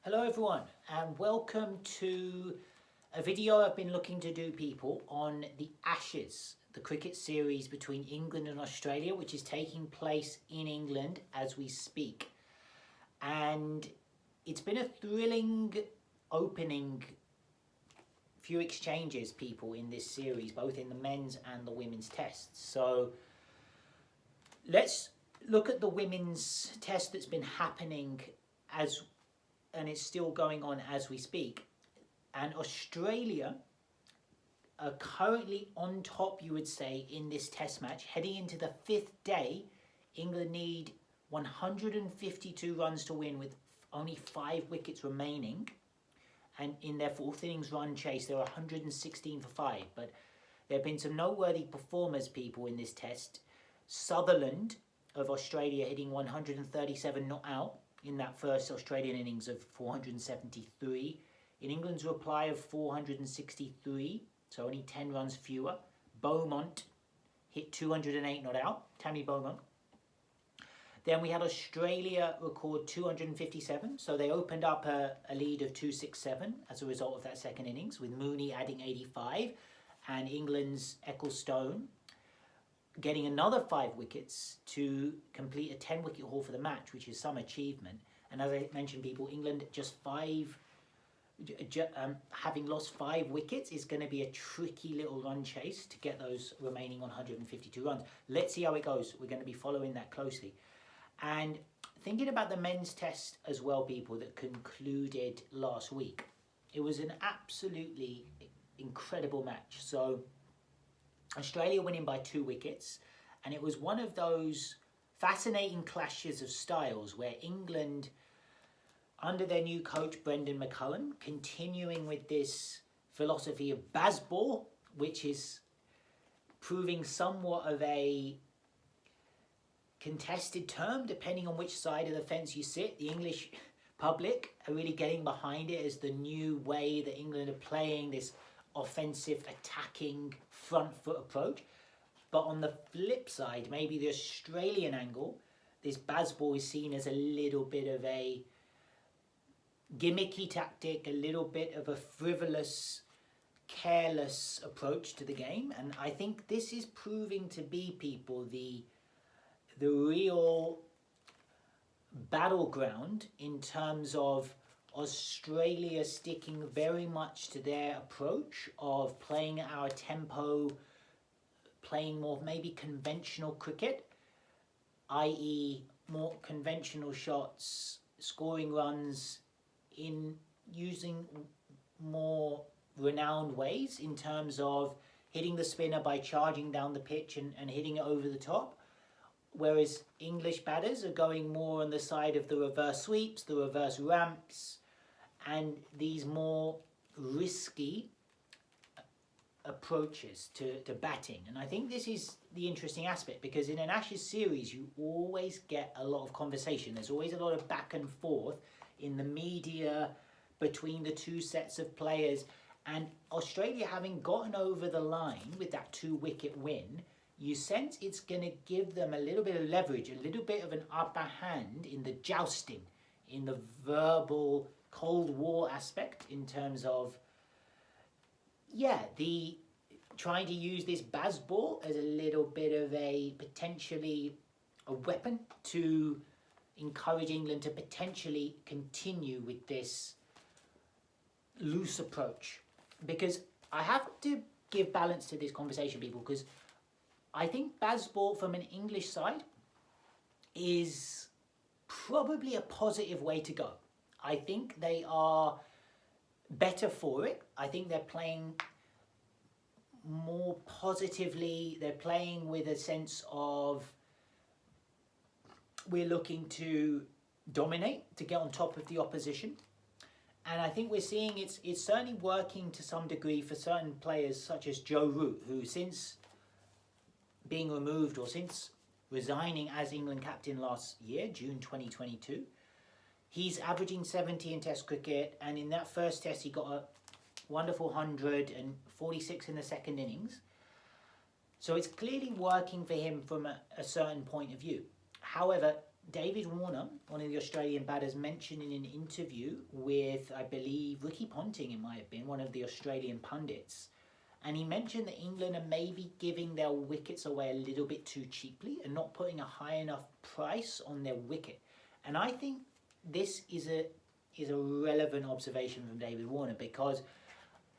Hello everyone and welcome to a video I've been looking to do, people, on the Ashes, the cricket series between England and Australia, which is taking place in England as we speak. And it's been a thrilling opening few exchanges, people, in this series, both in the men's and the women's tests. So let's look at the women's test that's been happening and it's still going on as we speak. And Australia are currently on top, you would say, in this test match. Heading into the fifth day, England need 152 runs to win with only 5 wickets remaining. And in their fourth innings run chase, they're 116 for 5. But there have been some noteworthy performers, people, in this test. Sutherland of Australia hitting 137 not out in that first Australian innings of 473. In England's reply of 463, so only 10 runs fewer. Beaumont hit 208 not out, Tammy Beaumont. Then we had Australia record 257, so they opened up a lead of 267 as a result of that second innings, with Mooney adding 85 and England's Ecclestone getting another 5 wickets to complete a 10-wicket haul for the match, which is some achievement. And as I mentioned, people, England having lost 5 wickets is going to be a tricky little run chase to get those remaining 152 runs. Let's see how it goes. We're going to be following that closely. And thinking about the men's test as well, people, that concluded last week, it was an absolutely incredible match. So Australia winning by 2 wickets, and it was one of those fascinating clashes of styles where England, under their new coach Brendan McCullum, continuing with this philosophy of Bazball, which is proving somewhat of a contested term depending on which side of the fence you sit. The English public are really getting behind it as the new way that England are playing this offensive, attacking, front foot approach. But on the flip side, maybe the Australian angle, this Bazball is seen as a little bit of a gimmicky tactic, a little bit of a frivolous, careless approach to the game. And I think this is proving to be, people, the real battleground in terms of Australia sticking very much to their approach of playing at our tempo, playing more maybe conventional cricket, i.e. more conventional shots, scoring runs in using more renowned ways in terms of hitting the spinner by charging down the pitch and hitting it over the top. Whereas English batters are going more on the side of the reverse sweeps, the reverse ramps, and these more risky approaches to batting. And I think this is the interesting aspect, because in an Ashes series you always get a lot of conversation. There's always a lot of back and forth in the media between the two sets of players. And Australia, having gotten over the line with that 2-wicket win, you sense it's going to give them a little bit of leverage, a little bit of an upper hand in the jousting, in the verbal Cold War aspect, in terms of, the trying to use this Bazball as a little bit of a potentially a weapon to encourage England to potentially continue with this loose approach. Because I have to give balance to this conversation, people, because I think Bazball from an English side is probably a positive way to go. I think they are better for it. I think they're playing more positively. They're playing with a sense of, we're looking to dominate, to get on top of the opposition. And I think we're seeing it's certainly working to some degree for certain players such as Joe Root, who since being removed, or since resigning as England captain last year, June 2022, he's averaging 70 in Test cricket, and in that first Test he got a wonderful 100 and 46 in the second innings. So it's clearly working for him from a certain point of view. However, David Warner, one of the Australian batters, mentioned in an interview with, I believe, Ricky Ponting, it might have been, one of the Australian pundits. And he mentioned that England are maybe giving their wickets away a little bit too cheaply and not putting a high enough price on their wicket. And I think this is a relevant observation from David Warner, because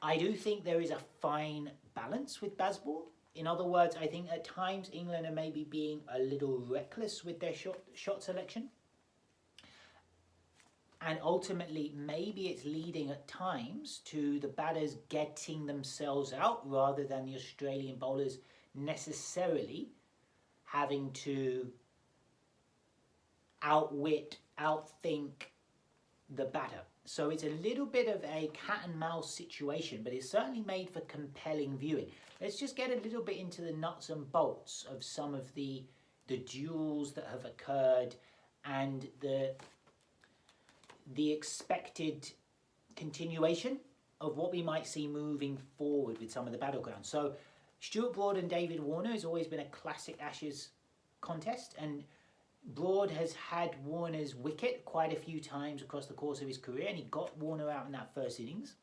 I do think there is a fine balance with Bazball. In other words, I think at times England are maybe being a little reckless with their shot selection. And ultimately, maybe it's leading at times to the batters getting themselves out rather than the Australian bowlers necessarily having to outwit, outthink the batter. So it's a little bit of a cat and mouse situation, but it's certainly made for compelling viewing. Let's just get a little bit into the nuts and bolts of some of the duels that have occurred and the expected continuation of what we might see moving forward with some of the battlegrounds. So Stuart Broad and David Warner has always been a classic Ashes contest, and Broad has had Warner's wicket quite a few times across the course of his career, and he got Warner out in that first innings.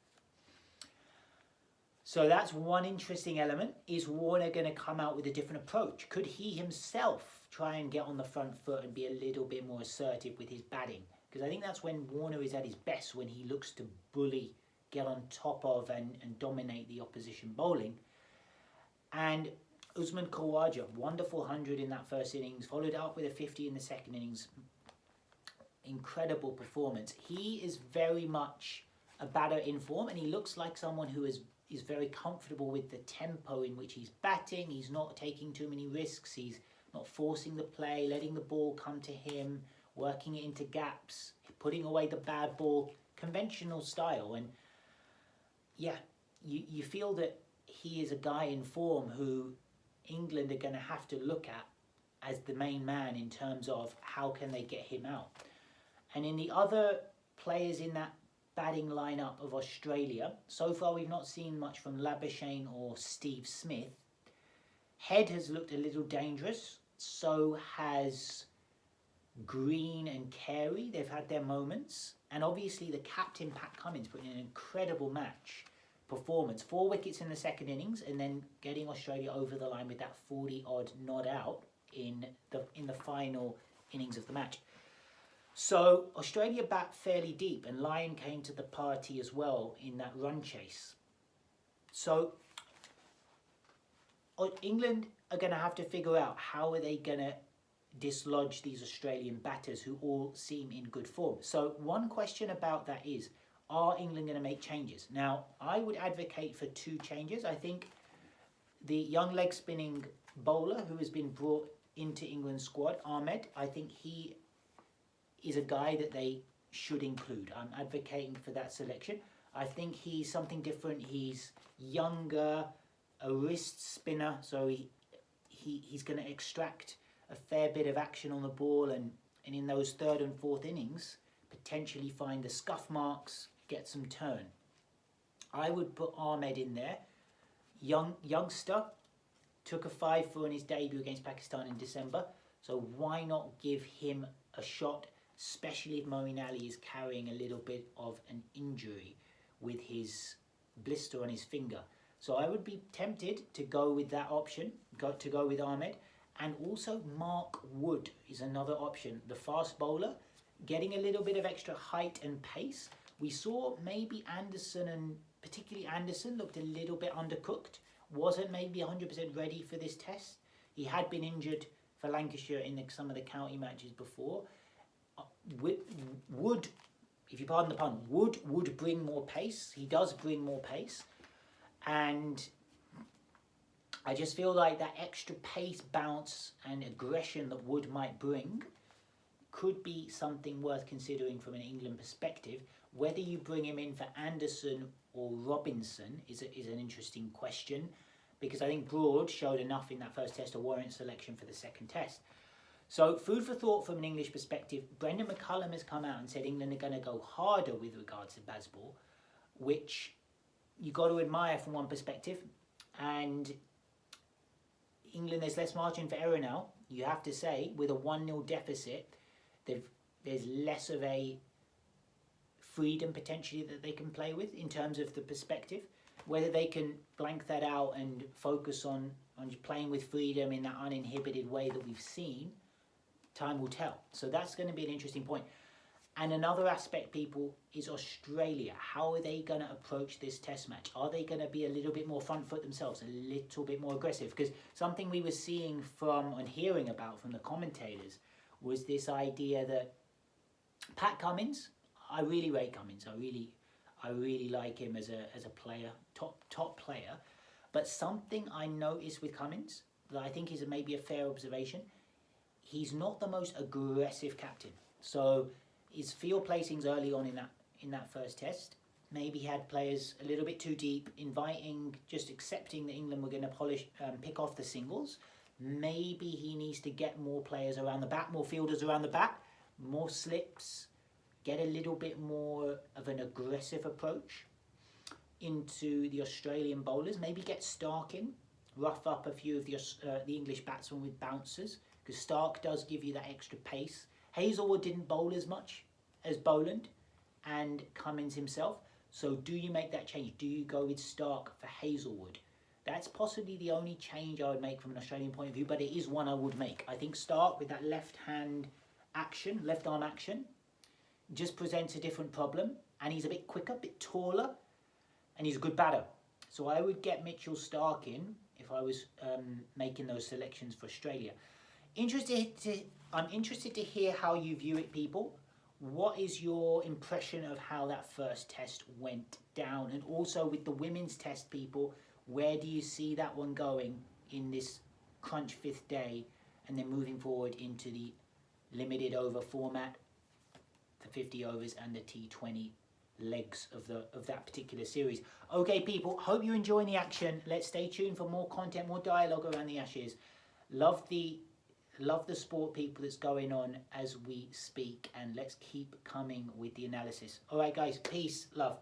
So that's one interesting element. Is Warner going to come out with a different approach? Could he himself try and get on the front foot and be a little bit more assertive with his batting? Because I think that's when Warner is at his best, when he looks to bully, get on top of and dominate the opposition bowling. And Usman Khawaja, wonderful 100 in that first innings, followed up with a 50 in the second innings. Incredible performance. He is very much a batter in form, and he looks like someone who is very comfortable with the tempo in which he's batting. He's not taking too many risks. He's not forcing the play, letting the ball come to him, working it into gaps, putting away the bad ball, conventional style. And yeah, you feel that he is a guy in form who England are going to have to look at as the main man in terms of how can they get him out. And in the other players in that batting lineup of Australia, so far we've not seen much from Labuschagne or Steve Smith. Head has looked a little dangerous, so has Green and Carey. They've had their moments, and obviously the captain Pat Cummins put in an incredible match performance, 4 wickets in the second innings, and then getting Australia over the line with that 40-odd nod out in the final innings of the match. So Australia bat fairly deep, and Lyon came to the party as well in that run chase. So England are going to have to figure out how are they going to dislodge these Australian batters who all seem in good form. So one question about that is, are England going to make changes? Now, I would advocate for 2 changes. I think the young leg spinning bowler who has been brought into England's squad, Ahmed, I think he is a guy that they should include. I'm advocating for that selection. I think he's something different. He's younger, a wrist spinner, so he's going to extract a fair bit of action on the ball, and in those 3rd and 4th innings, potentially find the scuff marks, get some turn. I would put Ahmed in there. Youngster, took a 5 for in his debut against Pakistan in December, so why not give him a shot, especially if Moeen Ali is carrying a little bit of an injury with his blister on his finger. So I would be tempted to go with that option, to go with Ahmed. And also Mark Wood is another option, the fast bowler, getting a little bit of extra height and pace. We saw maybe Anderson, and particularly Anderson, looked a little bit undercooked, wasn't maybe 100% ready for this test. He had been injured for Lancashire in some of the county matches before. Wood, if you pardon the pun, would bring more pace. He does bring more pace. And I just feel like that extra pace, bounce and aggression that Wood might bring could be something worth considering from an England perspective. Whether you bring him in for Anderson or Robinson is an interesting question, because I think Broad showed enough in that first test to warrant selection for the second test. So food for thought from an English perspective. Brendan McCullum has come out and said England are going to go harder with regards to Bazball, which you got to admire from one perspective. And England, there's less margin for error now, you have to say, with a 1-0 deficit. there's less of a freedom potentially that they can play with in terms of the perspective. Whether they can blank that out and focus on playing with freedom in that uninhibited way that we've seen, time will tell. So that's going to be an interesting point. And another aspect, people, is Australia. How are they going to approach this test match? Are they going to be a little bit more front foot themselves, a little bit more aggressive? Because something we were seeing from and hearing about from the commentators was this idea that Pat Cummins, I really rate Cummins. I really like him as a player, top player. But something I noticed with Cummins that I think is maybe a fair observation, he's not the most aggressive captain. So his field placings early on in that first test, maybe he had players a little bit too deep, just accepting that England were going to pick off the singles. Maybe he needs to get more players around the back, more fielders around the back, more slips, get a little bit more of an aggressive approach into the Australian bowlers. Maybe get Stark in, rough up a few of the English batsmen with bouncers, because Stark does give you that extra pace. Hazlewood didn't bowl as much as Boland and Cummins himself. So do you make that change? Do you go with Stark for Hazlewood? That's possibly the only change I would make from an Australian point of view, but it is one I would make. I think Stark with that left arm action, just presents a different problem, and he's a bit quicker, a bit taller, and he's a good batter. So I would get Mitchell Stark in if I was making those selections for Australia. I'm interested to hear how you view it, people. What is your impression of how that first test went down? And also with the women's test, people, where do you see that one going in this crunch fifth day and then moving forward into the limited over format, the 50 overs and the T20 legs of that particular series? Okay, people, hope you're enjoying the action. Let's stay tuned for more content, more dialogue around the Ashes. Love the sport, people, that's going on as we speak, and let's keep coming with the analysis. All right, guys, peace, love.